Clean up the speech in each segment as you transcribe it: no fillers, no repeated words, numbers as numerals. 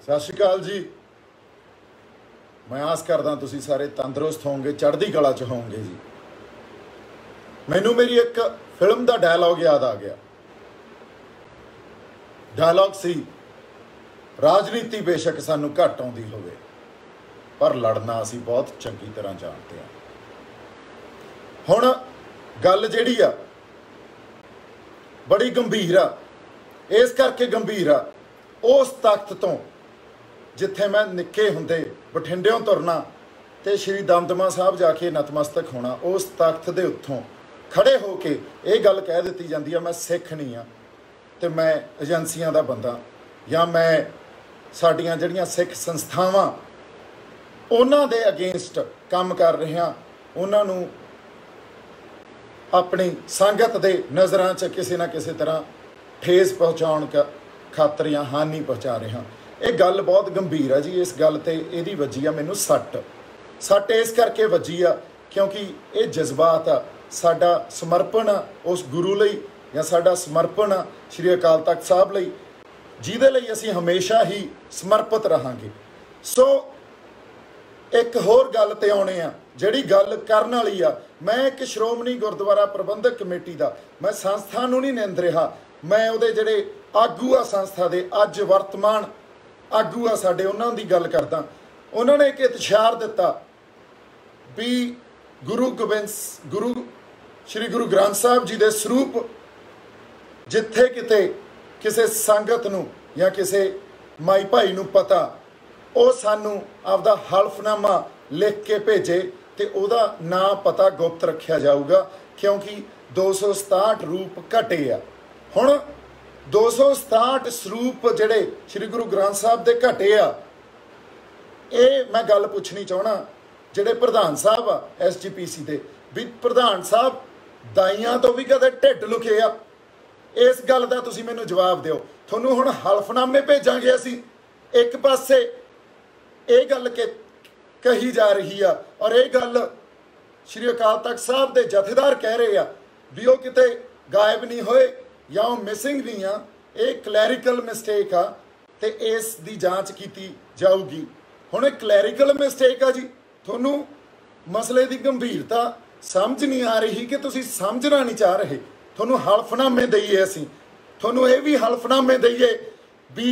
सत श्री अकाल जी। मैं आस करदा तुसीं सारे तंदुरुस्त होवोगे, चढ़दी कला च होवोगे जी। मैनू मेरी एक फिल्म का डायलॉग याद आ गया। डायलॉग सी, राजनीति बेशक सानू घट आउंदी होवे पर लड़ना असीं बहुत चंगी तरह जानते हैं। हुण गल जिहड़ी आ बड़ी गंभीर आ, इस करके गंभीर आ उस तख्त तो जिथे मैं निक्के हुंदे बठिंडियों तुरना ते श्री दमदमा साहब जाके नतमस्तक होना, उस तख्त दे उत्थों खड़े हो के ये गल कह दी जाती है, मैं सिख नहीं हाँ तो मैं एजेंसियां दा बंदा या मैं साडियां जिहड़ियां सिख संस्थावां उन्हां दे अगेंस्ट काम कर रहे हाँ, उन्हां नूं अपनी संगत दे नज़रां च किसी ना किसी तरह ठेस पहुँचाउण खातर या हानि पहुँचा रहे हाँ। ये गल बहुत गंभीर है जी। इस गल ते इहदी वजी आ मैनूं सट इस करके वजी आ क्योंकि ये जज्बात आ, साडा समर्पण आ उस गुरु लई या साडा समर्पण आ श्री अकाल तख्त साहब लई, जिहदे लई असीं हमेशा ही समर्पित रहांगे। सो एक होर गल ते आउणे आ, जिहड़ी गल करन वाली आ। मैं एक श्रोमणी गुरुद्वारा प्रबंधक कमेटी दा मैं संस्था नूं नहीं निंद रहा, मैं उहदे जिहड़े आगू आ संस्था दे अज वर्तमान आगू आ साडे उन्हां दी गल करदा। उन्हां ने एक इतिशार दिता भी श्री गुरु ग्रंथ साहब जी दे सरूप जिथे किते किसे संगत नूं या किसे माई भाई नूं पता, वो सानू आपदा हल्फनामा लिख के भेजे तो उहदा नां पता गुप्त रखा जाऊगा क्योंकि 267 रूप घटे आ। हुण 267 स्वरूप जिहड़े श्री गुरु ग्रंथ साहब दे घटे आ, ये मैं गल पुछनी चाहना जिहड़े प्रधान साहब आ SGPC दे भी प्रधान साहब दाइयां तो भी कदे ढिड लुके आ, इस गल दा तुसीं मैनूं जवाब दिओ। तुहानूं हुण हल्फनामे भेजांगे असीं, एक पासे ये गल के कही जा रही आ और ये गल श्री अकाल तख्त साहब दे जथेदार कह रहे आ भी वो किते गायब नहीं होए या वो मिसिंग नहीं आ, ये क्लैरिकल मिसटेक आ ते इस दी जांच की जाऊगी। हुण क्लैरिकल मिसटेक आ जी, तुहानूं मसले की गंभीरता समझ नहीं आ रही कि तुसीं समझना नहीं चाह रहे। तुहानूं हल्फनामे दईए, असीं तुहानूं ये भी हल्फनामे दईए भी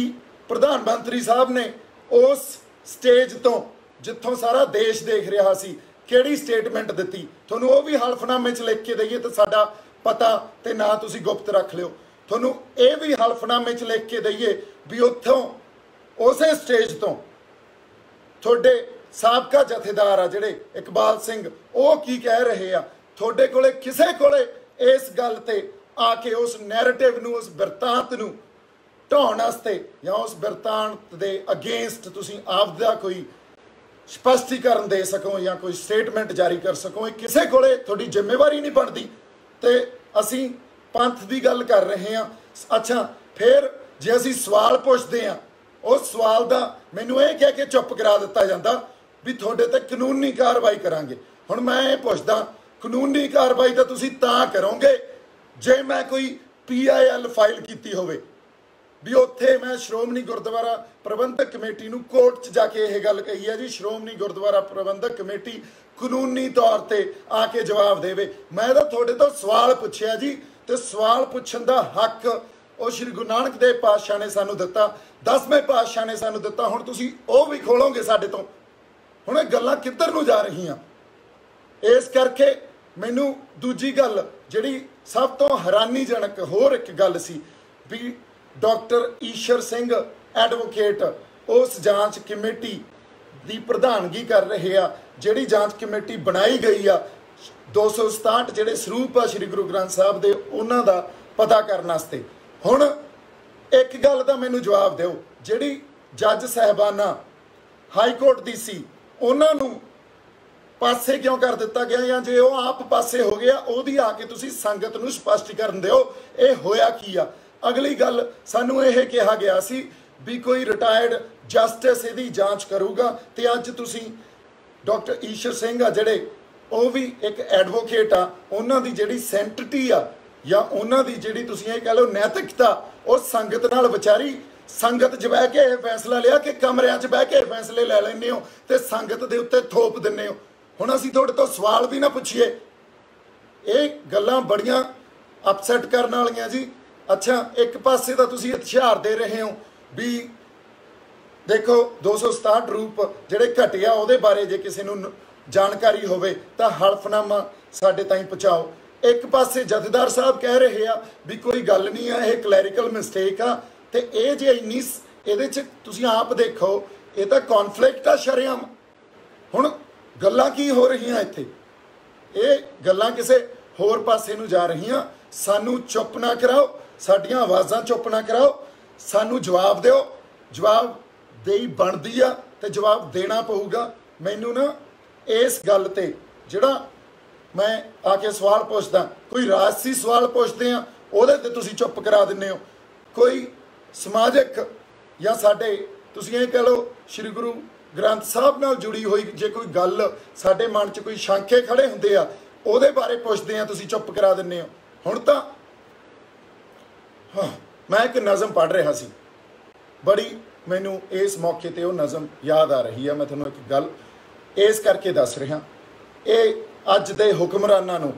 प्रधानमंत्री साहब ने उस स्टेज तो जिथों सारा देश देख रहा सी किहड़ी स्टेटमेंट दिती, तुहानूं वो भी हल्फनामे च लिख के दईए तो साडा पता ते ना तुसीं गुप्त रख लिओ। तुहानूं ये भी हल्फनामे च लिख के दईए भी उत्थों उसे स्टेज तो तुहाडे साबका जथेदार आ जिहड़े इकबाल सिंह वो की कह रहे आ, तुहाडे कोले किसे कोले इस गल ते आके उस नैरेटिव नूं उस बिरतांत नूं ढाउण वास्ते या उस बिरतांत दे अगेंस्ट तुसीं आपदा कोई स्पष्टीकरण दे सको या कोई स्टेटमेंट जारी कर सको, किसी कोले तुहाडी जिम्मेवारी नहीं बनती ते असीं पंथ की गल कर रहे हैं। अच्छा फिर जे असीं सवाल पुछदे हैं उस सवाल का मैनूं ये कह के चुप करा दिता जाता भी तुहाडे ते कानूनी कार्रवाई करांगे। हुण मैं ये पुछदा कानूनी कार्रवाई तो तुसीं तां करोगे जे मैं कोई PIL फाइल कीती होवे भी उत्थे मैं श्रोमणी गुरुद्वारा प्रबंधक कमेटी नूं कोर्ट च जाके यह गल कही है जी श्रोमणी गुरुद्वारा प्रबंधक कमेटी कानूनी तौर पर आके जवाब देवे। मैं तो थोड़े तो सवाल पुछया जी, तो सवाल पुछण दा हक वो श्री गुरु नानक देव पातशाह ने सानू दिता, 10वें पातशाह ने सानू दिता। हुण तुसीं वो भी खोलोगे साडे तो, हुण गल्लां किधर नूं जा रहीआं। इस करके मैनू दूजी गल जिहड़ी सब तो हैरानीजनक होर एक गल सी भी डॉक्टर ईशर सिंह एडवोकेट उस जांच कमेटी की प्रधानगी कर रहे आ, जिहड़ी जांच कमेटी बनाई गई आ 267 जिहड़े स्वरूप आ श्री गुरु ग्रंथ साहब दे उन्हां दा पता करने वास्ते। हुण एक गल दा मैनूं जवाब दिओ, जिहड़ी जज साहबाना हाई कोर्ट दी सी उन्हां नूं पासे क्यों कर दिता गया या जे वो आप पासे हो गया ओहदी आके तुसीं संगत नूं स्पष्टीकरण दिओ ये होया की आ। अगली गल सानू यह कहा गया सी भी कोई रिटायर्ड जस्टिस इहदी जांच करूगा ते अज तुसीं डॉक्टर ईशर सिंह आ जिहड़े वो भी एक एडवोकेट आ, उन्हां दी जिहड़ी सैंटिटी आ या उन्हां दी जिहड़ी तुसीं ये कह लो नैतिकता उस संगत नाल विचारी संगत च बह के फैसला लिया कि कमरियां च बह के फैसले लै लैंदे हो ते संगत दे उत्ते थोप दिंदे हो। हुण असीं तुहाडे तो सवाल भी ना पुछीए। ये गल्लां बड़ियां अपसैट करन वालियां जी। अच्छा, एक पासे तो तुसीं इतिहार दे रहे हो भी देखो 267 रूप जिहड़े घटे आ उहदे बारे जे किसी नूं जानकारी होवे तां हल्फनामा साडे ताईं पहुँचाओ। एक पासे जथेदार साहब कह रहे आ भी कोई गल नहीं है, ये क्लैरिकल मिसटेक आ ते ये जे इन्नी इहदे च तुसीं आप देखो ये तां कॉन्फ्लिक्ट आ शरेआम। हुण गल्लां की हो रहीआं इत्थे, ये गल्लां किसे होर पासे नूं जा रहीआं। सानू चुप ना कराओ, साडियां आवाज़ां चुप ना कराओ, सानू जवाब दिओ। जवाब देई बनदी आ ते जवाब देना पऊगा। मैनू ना इस गल ते जिहड़ा मैं आके सवाल पुछदा, कोई राजसी सवाल पुछदे आ उहदे ते तुसीं चुप करा दिंदे हो। कोई समाजिक या साडे तुसीं ये कह लो श्री गुरु ग्रंथ साहब नाल जुड़ी हुई जे कोई गल साडे मन च कोई शंके खड़े हुंदे आ उहदे बारे पुछदे आ, तुसीं चुप करा दिंदे हो। हुण तां मैं एक नज़म पढ़ रहा सी, बड़ी मैनू इस मौके ते वो नज़म याद आ रही है। मैं तुहानूं एक गल इस करके दस रहा, ये अज दे हुक्मरानां नूं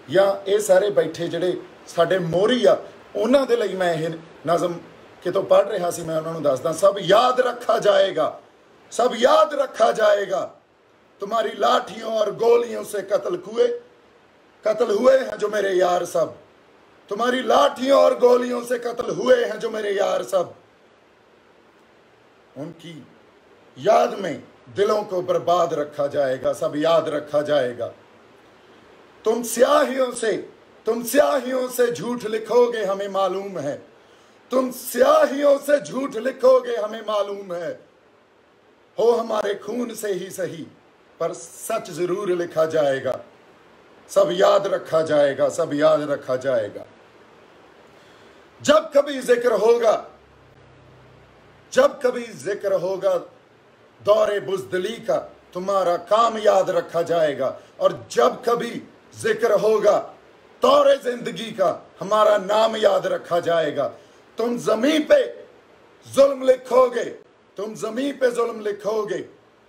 या ये सारे बैठे जिहड़े साडे मोहरी आ उन्हां दे लई मैं ये नज़म कितों पढ़ रहा सी। मैं उन्होंने दसदा, सब याद रखा जाएगा, सब याद रखा जाएगा, तुम्हारी लाठियों और गोलियों से कत्ल हुए हैं जो मेरे यार सब, तुम्हारी लाठियों और गोलियों से कत्ल हुए हैं जो मेरे यार सब, उनकी याद में दिलों को बर्बाद रखा जाएगा, सब याद रखा जाएगा। तुम स्याहियों से झूठ लिखोगे हमें मालूम है, तुम स्याहियों से झूठ लिखोगे हमें मालूम है, हो हमारे खून से ही सही पर सच जरूर लिखा जाएगा, सब याद रखा जाएगा, सब याद रखा जाएगा। जब कभी जिक्र होगा दौरे बुज़दिली का, तुम्हारा काम याद रखा जाएगा, और जब कभी जिक्र होगा दौरे जिंदगी का, हमारा नाम याद रखा जाएगा। तुम ज़मीं पे जुल्म लिखोगे,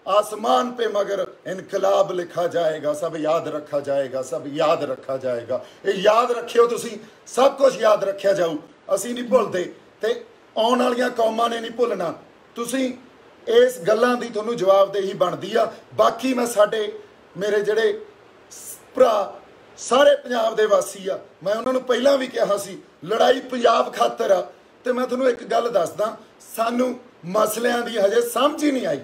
आसमान पे मगर इनकलाब लिखा जाएगा, सब याद रखा जाएगा, सब याद रखा जाएगा। ये याद रखियो तुसीं, सब कुछ याद रखा जाऊ, असीं नहीं भुलदे ते आउण वालियां कौमां ने नहीं भुलना। तुसीं इस गल्लां दी तुहानूं जवाबदेही बनदी आ। बाकी मैं साडे मेरे जिहड़े भरा सारे पंजाब दे वासी आ, मैं उन्हां नूं पहिलां भी कहा सी लड़ाई पंजाब खातर आ, ते मैं तुहानूं एक गल दसदा, सानूं मसलियां दी हजे समझ ही नहीं आई।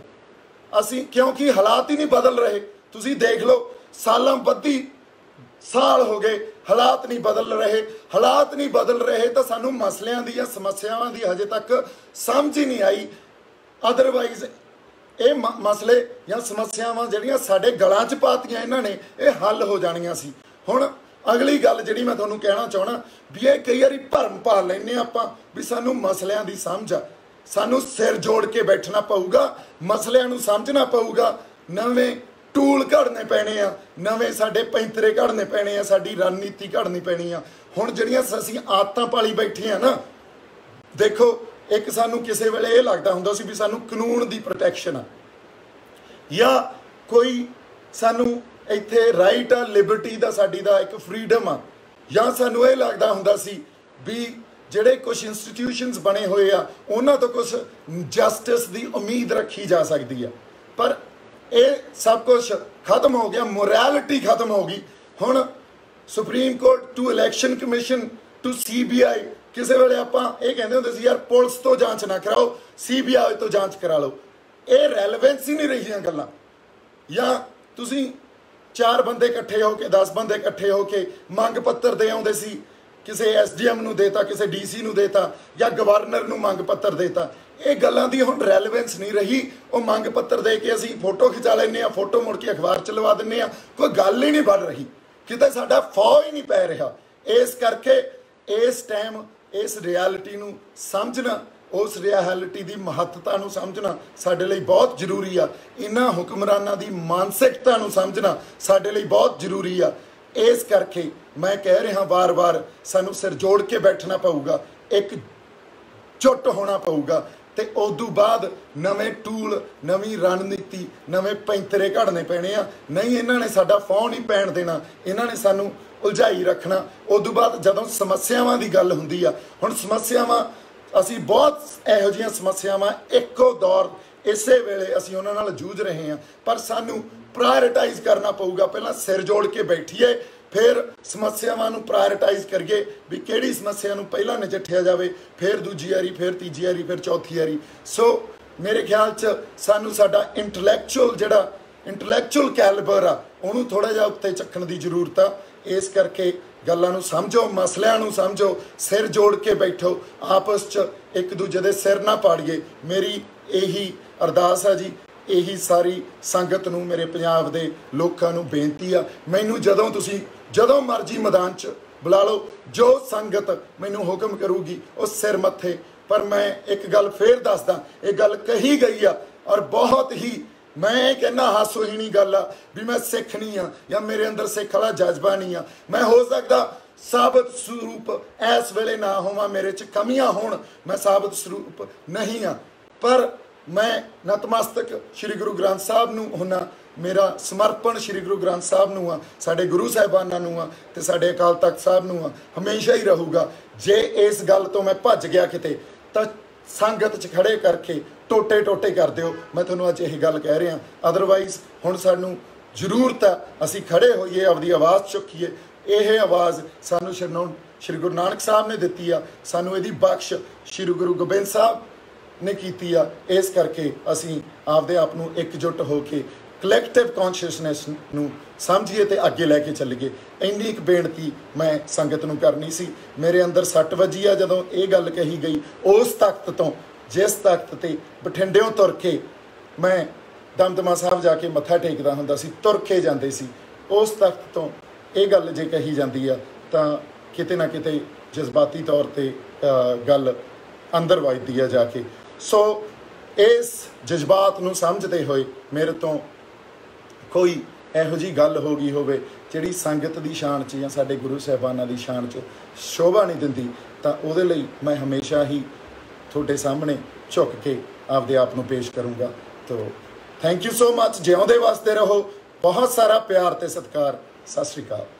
असी क्योंकि हालात ही नहीं बदल रहे। तुसी देख लो सालों बद्धी साल हो गए, हालात नहीं बदल रहे तो सानू मसलियां दी समस्यावां दी हजे तक समझ ही नहीं आई। अदरवाइज ये मसले या समस्यावां जिहड़ियां साडे गलां च पातियां इन्हां ने ये हल हो जाणियां सी। हुण अगली गल जिहड़ी मैं तुहानूं कहना चाहना भी ये कई वारी भरम पा लैंदे आपां भी सानू मसलियां दी समझ आ। सानू सिर जोड़ के बैठना पऊगा, मसलियां नूं समझना पऊगा, नवें टूल घड़ने पैने आ, नवें साडे पैंतरे घड़ने पैने आ, साडी रणनीति घड़नी पैनी आ। हुण जिहड़ियां असीं आदतां पाली बैठे आ ना, देखो एक सानू किसी वेले ये लगता हुंदा सी भी सानू कानून दी प्रोटैक्शन आ या कोई सानू इत्थे राइट आ, लिबर्टी दा साडी दा एक फ्रीडम आ, या सानू ये लगता हुंदा सी भी ਜਿਹੜੇ कुछ इंस्टीट्यूशनस बने हुए आ उन्हां तो कुछ जस्टिस की उम्मीद रखी जा सकती है। पर ये सब कुछ खत्म हो गया, मोरैलिटी खत्म हो गई। हुण supreme court to election commission to CBI किसी वेले आपां ये कहंदे हुंदे सी यार पुलिस तो जांच ना कराओ, CBI तो जांच करा लो। ये रैलेवेंस ही नहीं रही गल्लां। या तुसीं 4 बंदे इकट्ठे होके 10 बंदे इकट्ठे होके मंग पत्तर दे आउंदे सी, किसी SDM नूं देता, किसी DC नूं देता या गवर्नर नूं मंग पत्तर देता। ये गल्लां दी हुण रैलेवेंस नहीं रही। वो मंग पत्तर दे के असीं फोटो खिचा लैंदे आ, फोटो मुड़ के अखबार च लवा दिंदे आ, कोई गल ही नहीं बन रही, किते साडा फौ ही नहीं पै रहा। इस करके इस टाइम इस रियलिटी नूं समझना, उस रियलिटी की महत्ता नूं समझना साडे लई बहुत जरूरी आ। इन्हां हुक्मरानां दी मानसिकता नूं समझना साडे लई बहुत जरूरी आ। इस करके मैं कह रहा बार बार सानू सिर जोड़ के बैठना पऊगा। एक ਝੁੱਟ ਹੋਣਾ ਪਊਗਾ ਤੇ ਉਦੋਂ ਬਾਅਦ ਨਵੇਂ ਟੂਲ, ਨਵੀਂ ਰਣਨੀਤੀ, ਨਵੇਂ ਪੈਂਤਰੇ ਘੜਨੇ ਪੈਣੇ ਆ। ਨਹੀਂ ਇਹਨਾਂ ਨੇ ਸਾਡਾ ਫੌਂ ਨਹੀਂ ਪੈਣ ਦੇਣਾ, ਇਹਨਾਂ ਨੇ ਸਾਨੂੰ ਉਲਝਾਈ ਰੱਖਣਾ। ਉਦੋਂ ਬਾਅਦ ਜਦੋਂ ਸਮੱਸਿਆਵਾਂ ਦੀ ਗੱਲ ਹੁੰਦੀ ਆ, ਹੁਣ ਸਮੱਸਿਆਵਾਂ ਅਸੀਂ ਬਹੁਤ ਇਹੋ ਜਿਹੀਆਂ ਸਮੱਸਿਆਵਾਂ ਇੱਕੋ ਦੌਰ ਇਸੇ ਵੇਲੇ ਅਸੀਂ ਉਹਨਾਂ ਨਾਲ ਜੂਝ ਰਹੇ ਹਾਂ, ਪਰ ਸਾਨੂੰ ਪ੍ਰਾਇਰਟਾਈਜ਼ ਕਰਨਾ ਪਊਗਾ। ਪਹਿਲਾਂ ਸਿਰ ਜੋੜ ਕੇ ਬੈਠੀਏ, ਫਿਰ ਸਮੱਸਿਆਵਾਂ ਨੂੰ ਪ੍ਰਾਇਰਟਾਈਜ਼ ਕਰੀਏ ਵੀ ਕਿਹੜੀ ਸਮੱਸਿਆ ਨੂੰ ਪਹਿਲਾਂ ਨਜਿੱਠਿਆ ਜਾਵੇ, ਫਿਰ ਦੂਜੀ ਵਾਰੀ, ਫਿਰ ਤੀਜੀ ਵਾਰੀ, ਫਿਰ ਚੌਥੀ ਵਾਰੀ। ਸੋ ਮੇਰੇ ਖਿਆਲ 'ਚ ਸਾਨੂੰ ਸਾਡਾ ਇੰਟੈਲੈਕਚੁਅਲ ਕੈਲੀਬਰ ਆ ਉਹਨੂੰ ਥੋੜ੍ਹਾ ਜਿਹਾ ਉੱਤੇ ਚੱਕਣ ਦੀ ਜ਼ਰੂਰਤ ਆ। ਇਸ ਕਰਕੇ ਗੱਲਾਂ ਨੂੰ ਸਮਝੋ, ਮਸਲਿਆਂ ਨੂੰ ਸਮਝੋ, ਸਿਰ ਜੋੜ ਕੇ ਬੈਠੋ, ਆਪਸ 'ਚ ਇੱਕ ਦੂਜੇ ਦੇ ਸਿਰ ਨਾ ਪਾੜੀਏ। ਮੇਰੀ ਇਹੀ ਅਰਦਾਸ ਆ ਜੀ, ਇਹੀ ਸਾਰੀ ਸੰਗਤ ਨੂੰ, ਮੇਰੇ ਪੰਜਾਬ ਦੇ ਲੋਕਾਂ ਨੂੰ ਬੇਨਤੀ ਆ। ਮੈਨੂੰ ਜਦੋਂ ਮਰਜ਼ੀ ਮੈਦਾਨ 'ਚ ਬੁਲਾ ਲਓ, ਜੋ ਸੰਗਤ ਮੈਨੂੰ ਹੁਕਮ ਕਰੂਗੀ ਉਹ ਸਿਰ ਮੱਥੇ। ਪਰ ਮੈਂ ਇੱਕ ਗੱਲ ਫੇਰ ਦੱਸਦਾ, ਇਹ ਗੱਲ ਕਹੀ ਗਈ ਆ ਔਰ ਬਹੁਤ ਹੀ ਮੈਂ ਕਹਿੰਦਾ ਹਾਸੋਹੀਣੀ ਗੱਲ ਆ ਵੀ ਮੈਂ ਸਿੱਖ ਨਹੀਂ ਆ ਜਾਂ ਮੇਰੇ ਅੰਦਰ ਸਿੱਖ ਵਾਲਾ ਜਜ਼ਬਾ ਨਹੀਂ ਆ। ਮੈਂ ਹੋ ਸਕਦਾ ਸਾਬਤ ਸਰੂਪ ਇਸ ਵੇਲੇ ਨਾ ਹੋਵਾਂ, ਮੇਰੇ 'ਚ ਕਮੀਆਂ ਹੋਣ, ਮੈਂ ਸਾਬਤ ਸਰੂਪ ਨਹੀਂ ਆ, ਪਰ ਮੈਂ ਨਤਮਸਤਕ ਸ਼੍ਰੀ ਗੁਰੂ ਗ੍ਰੰਥ ਸਾਹਿਬ ਨੂੰ ਹੁੰਨਾ। ਮੇਰਾ ਸਮਰਪਣ ਸ਼੍ਰੀ ਗੁਰੂ ਗ੍ਰੰਥ ਸਾਹਿਬ ਨੂੰ ਆ, ਸਾਡੇ ਗੁਰੂ ਸਾਹਿਬਾਨਾਂ ਨੂੰ ਆ ਤੇ ਸਾਡੇ ਅਕਾਲ ਤਖਤ ਸਾਹਿਬ ਨੂੰ ਆ, ਹਮੇਸ਼ਾ ਹੀ ਰਹੂਗਾ। ਜੇ ਇਸ ਗੱਲ ਤੋਂ ਮੈਂ ਭੱਜ ਗਿਆ ਕਿਤੇ ਤਾਂ ਸੰਗਤ 'ਚ ਖੜੇ ਕਰਕੇ ਟੋਟੇ ਕਰ ਦਿਓ। ਮੈਂ ਤੁਹਾਨੂੰ ਅੱਜ ਇਹ ਗੱਲ ਕਹਿ ਰਿਹਾ। ਅਦਰਵਾਈਜ਼ ਹੁਣ ਸਾਨੂੰ ਜ਼ਰੂਰਤ ਆ ਅਸੀਂ ਖੜੇ ਹੋਈਏ, ਆਪਦੀ ਆਵਾਜ਼ ਚੁੱਕੀਏ। ਇਹ ਆਵਾਜ਼ ਸਾਨੂੰ ਸ਼੍ਰੀ ਗੁਰੂ ਨਾਨਕ ਸਾਹਿਬ ਨੇ ਦਿੱਤੀ ਆ, ਸਾਨੂੰ ਇਹਦੀ ਬਖਸ਼ ਸ਼੍ਰੀ ਗੁਰੂ ਗੋਬਿੰਦ ਸਾਹਿਬ ਨੇ ਕੀਤੀ ਆ। ਇਸ ਕਰਕੇ ਅਸੀਂ ਆਪਦੇ ਆਪ ਨੂੰ ਇਕਜੁੱਟ ਹੋ ਕੇ ਕਲੈਕਟਿਵ ਕੌਨਸ਼ੀਅਸਨੈਸ ਨੂੰ ਸਮਝੀਏ ਤੇ ਅੱਗੇ ਲੈ ਕੇ ਚੱਲੀਏ। ਇੰਨੀ ਇੱਕ ਬੇਨਤੀ ਮੈਂ ਸੰਗਤ ਨੂੰ ਕਰਨੀ ਸੀ। ਮੇਰੇ ਅੰਦਰ ਸੱਟ ਵੱਜੀ ਆ ਜਦੋਂ ਇਹ ਗੱਲ ਕਹੀ ਗਈ। ਉਸ ਤਖਤ ਤੋਂ, ਜਿਸ ਤਖਤ ਤੇ ਬਠਿੰਡਿਓਂ ਤੁਰ ਕੇ ਮੈਂ ਦਮਦਮਾ ਸਾਹਿਬ ਜਾ ਕੇ ਮੱਥਾ ਟੇਕਦਾ ਹੁੰਦਾ ਸੀ, ਤੁਰ ਕੇ ਜਾਂਦੇ ਸੀ, ਉਸ ਤਖਤ ਤੋਂ ਇਹ ਗੱਲ ਜੇ ਕਹੀ ਜਾਂਦੀ ਆ ਤਾਂ ਕਿਤੇ ਨਾ ਕਿਤੇ ਜਜ਼ਬਾਤੀ ਤੌਰ ਤੇ ਗੱਲ ਅੰਦਰ ਵੱਜਦੀ ਆ ਜਾ ਕੇ। ਸੋ ਇਸ ਜਜ਼ਬਾਤ ਨੂੰ ਸਮਝਦੇ ਹੋਏ ਮੇਰੇ ਤੋਂ ਕੋਈ ਇਹੋ ਜਿਹੀ ਗੱਲ ਹੋ ਗਈ ਹੋਵੇ ਜਿਹੜੀ ਸੰਗਤ ਦੀ ਸ਼ਾਨ 'ਚ ਜਾਂ ਸਾਡੇ ਗੁਰੂ ਸਾਹਿਬਾਨਾਂ ਦੀ ਸ਼ਾਨ 'ਚ ਸ਼ੋਭਾ ਨਹੀਂ ਦਿੰਦੀ, ਤਾਂ ਉਹਦੇ ਲਈ ਮੈਂ ਹਮੇਸ਼ਾ ਹੀ ਤੁਹਾਡੇ ਸਾਹਮਣੇ ਝੁੱਕ ਕੇ ਆਪਦੇ ਆਪ ਨੂੰ ਪੇਸ਼ ਕਰੂੰਗਾ। ਤੋ ਥੈਂਕ ਯੂ ਸੋ ਮਚ। ਜਿਉਂਦੇ ਵਾਸਤੇ ਰਹੋ। ਬਹੁਤ ਸਾਰਾ ਪਿਆਰ ਤੇ ਸਤਿਕਾਰ। ਸਤਿ ਸ਼੍ਰੀ ਅਕਾਲ।